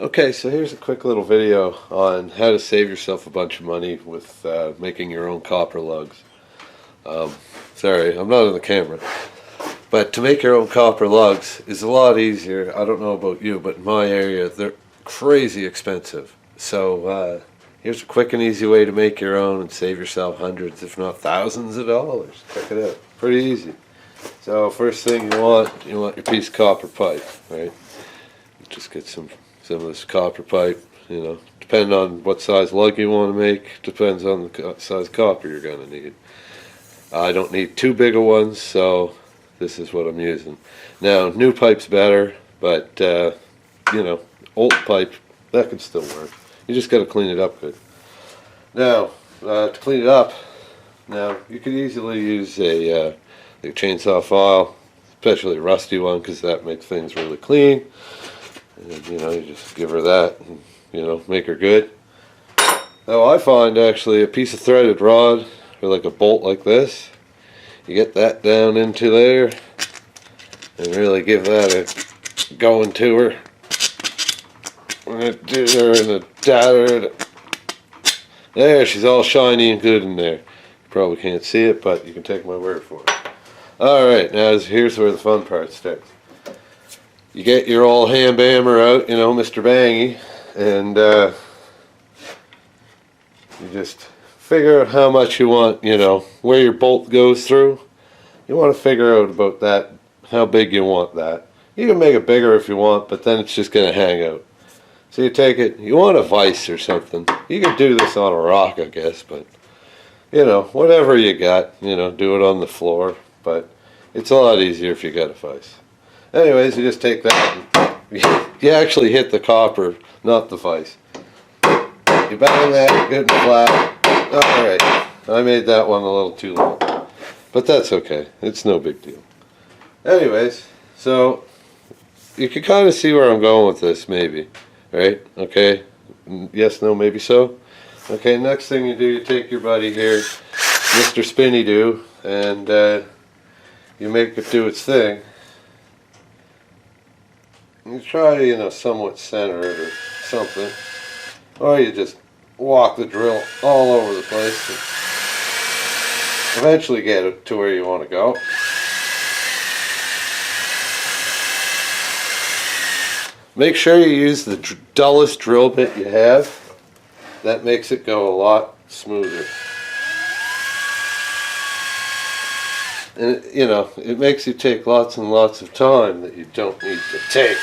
Okay, so here's a quick little video on how to save yourself a bunch of money with making your own copper lugs. Sorry, I'm not on the camera. But to make your own copper lugs is a lot easier. I don't know about you, but in my area, they're crazy expensive. So here's a quick and easy way to make your own and save yourself hundreds, if not thousands of dollars. Check it out. Pretty easy. So first thing you want your piece of copper pipe, right? Just get some of this copper pipe, depending on what size lug you want to make, depends on the size of copper you're going to need. I don't need too big of ones, so this is what I'm using. Now, new pipe's better, but, old pipe, that can still work. You just got to clean it up good. Now, to clean it up, now, you could easily use a chainsaw file, especially a rusty one, because that makes things really clean. And, you just give her that and, make her good. Now I find actually a piece of threaded rod or like a bolt like this, you get that down into there and really give that a going to her. Do her in the dagger. There, she's all shiny and good in there. You probably can't see it, but you can take my word for it. Alright, now here's where the fun part starts. You get your old hand hammer out, Mr. Bangy, and you just figure out how much you want, where your bolt goes through. You want to figure out about that, how big you want that. You can make it bigger if you want, but then it's just going to hang out. So you take it, you want a vise or something. You can do this on a rock, I guess, but, whatever you got, do it on the floor, but it's a lot easier if you got a vise. Anyways, you just take that and you actually hit the copper, not the vise. You bang that good and flat. Alright, I made that one a little too long. But that's okay, it's no big deal. Anyways, so you can kind of see where I'm going with this, maybe. Right? Okay? Yes, no, maybe so? Okay, next thing you do, you take your buddy here, Mr. Spinny Doo, and you make it do its thing. You try to, somewhat center it or something. Or you just walk the drill all over the place and eventually get it to where you want to go. Make sure you use the dullest drill bit you have. That makes it go a lot smoother. And, it makes you take lots and lots of time that you don't need to take.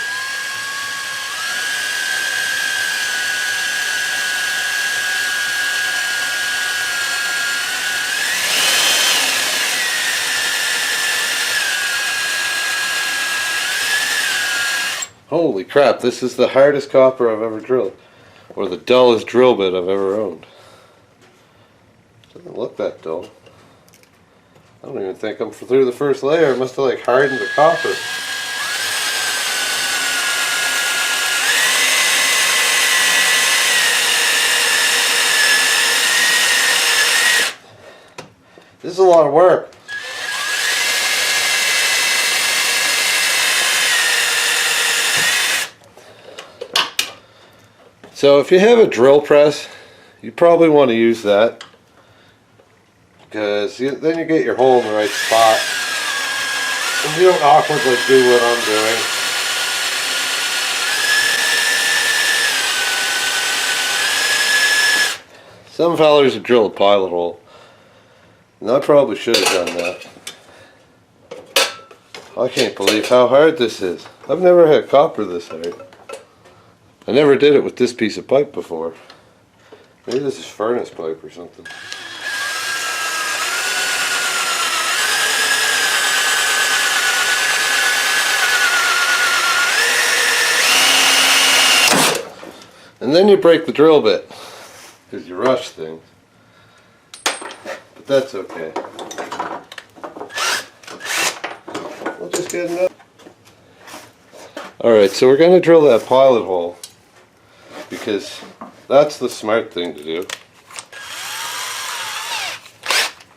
Holy crap, this is the hardest copper I've ever drilled. Or the dullest drill bit I've ever owned. Doesn't look that dull. I don't even think I'm through the first layer. It must have hardened the copper. This is a lot of work. So if you have a drill press, you probably want to use that. Because then you get your hole in the right spot. And you don't awkwardly do what I'm doing. Some fellers would drill a pilot hole. And I probably should have done that. I can't believe how hard this is. I've never had copper this hard. I never did it with this piece of pipe before. Maybe this is furnace pipe or something. And then you break the drill bit, because you rush things. But that's okay. We'll just get another. Alright, so we're going to drill that pilot hole, because that's the smart thing to do.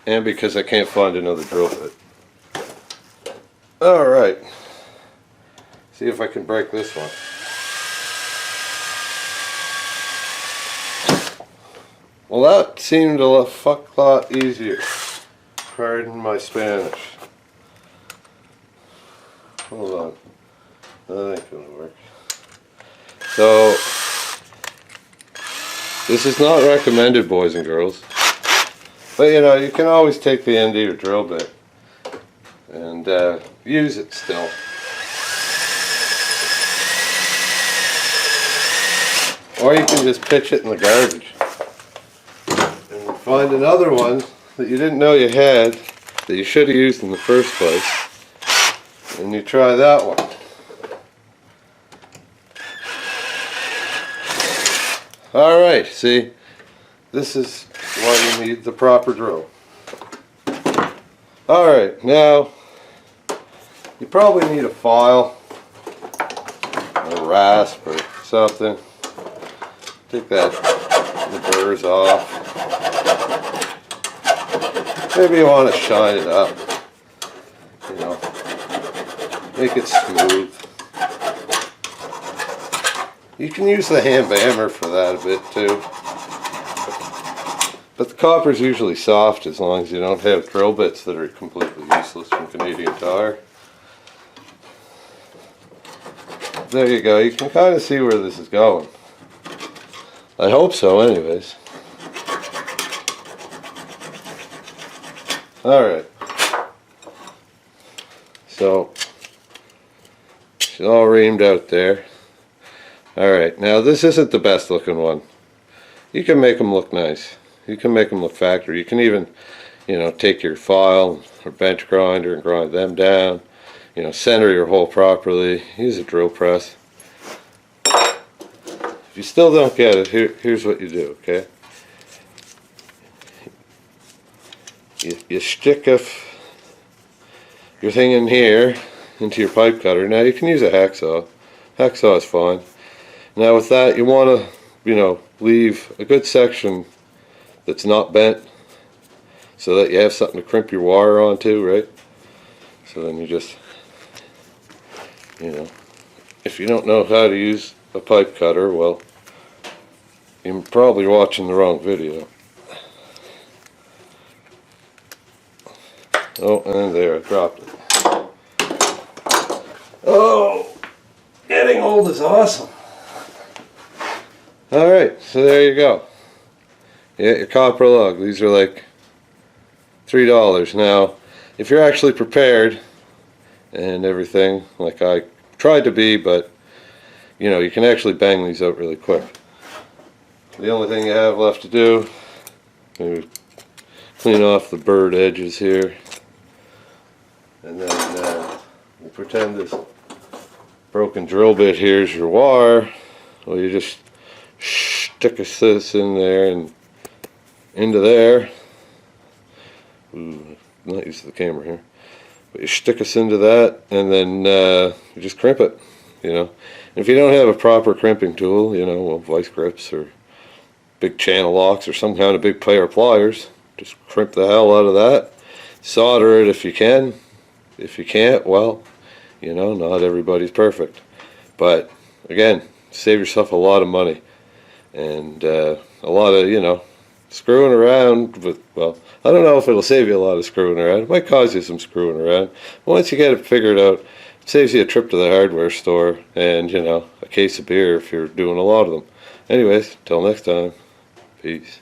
And because I can't find another drill bit. Alright. See if I can break this one. Well, that seemed a fuck lot easier. Pardon my Spanish. Hold on. That ain't gonna work. So, this is not recommended, boys and girls. But you know, you can always take the end of your drill bit and use it still. Or you can just pitch it in the garbage. And find another one that you didn't know you had that you should have used in the first place. And you try that one. Alright, see, this is why you need the proper drill. Alright, now you probably need a file, a rasp or something. Take the burrs off. Maybe you want to shine it up, you know, make it smooth. You can use the hand hammer for that a bit too. But the copper's usually soft as long as you don't have drill bits that are completely useless from Canadian Tire. There you go, you can kind of see where this is going. I hope so anyways. Alright. So, it's all reamed out there. Alright, now this isn't the best looking one. You can make them look nice. You can make them look factory. You can even, you know, take your file or bench grinder and grind them down. You know, center your hole properly. Use a drill press. If you still don't get it, here's what you do, okay? You stick your thing in here into your pipe cutter. Now you can use a hacksaw. Hacksaw is fine. Now with that, you want to, you know, leave a good section that's not bent so that you have something to crimp your wire onto, right? So then you just, you know, if you don't know how to use a pipe cutter, well, you're probably watching the wrong video. Oh, and there, I dropped it. Oh, getting old is awesome. Alright, so there you go. You get your copper lug. These are like $3. Now, if you're actually prepared and everything, like I tried to be, but you know, you can actually bang these out really quick. The only thing you have left to do is clean off the burred edges here, and then you pretend this broken drill bit here is your wire. Well, you just stick this in there and into there. Ooh, I'm not used to the camera here. But you stick us into that, and then you just crimp it, you know. And if you don't have a proper crimping tool, you know, well, vice grips or big channel locks or some kind of big pair of pliers, just crimp the hell out of that. Solder it if you can. If you can't, well, you know, not everybody's perfect. But again, save yourself a lot of money and a lot of, you know, screwing around with, well, I don't know if it'll save you a lot of screwing around. It might cause you some screwing around. Once you get it figured out, it saves you a trip to the hardware store and, you know, a case of beer if you're doing a lot of them. Anyways, till next time, peace.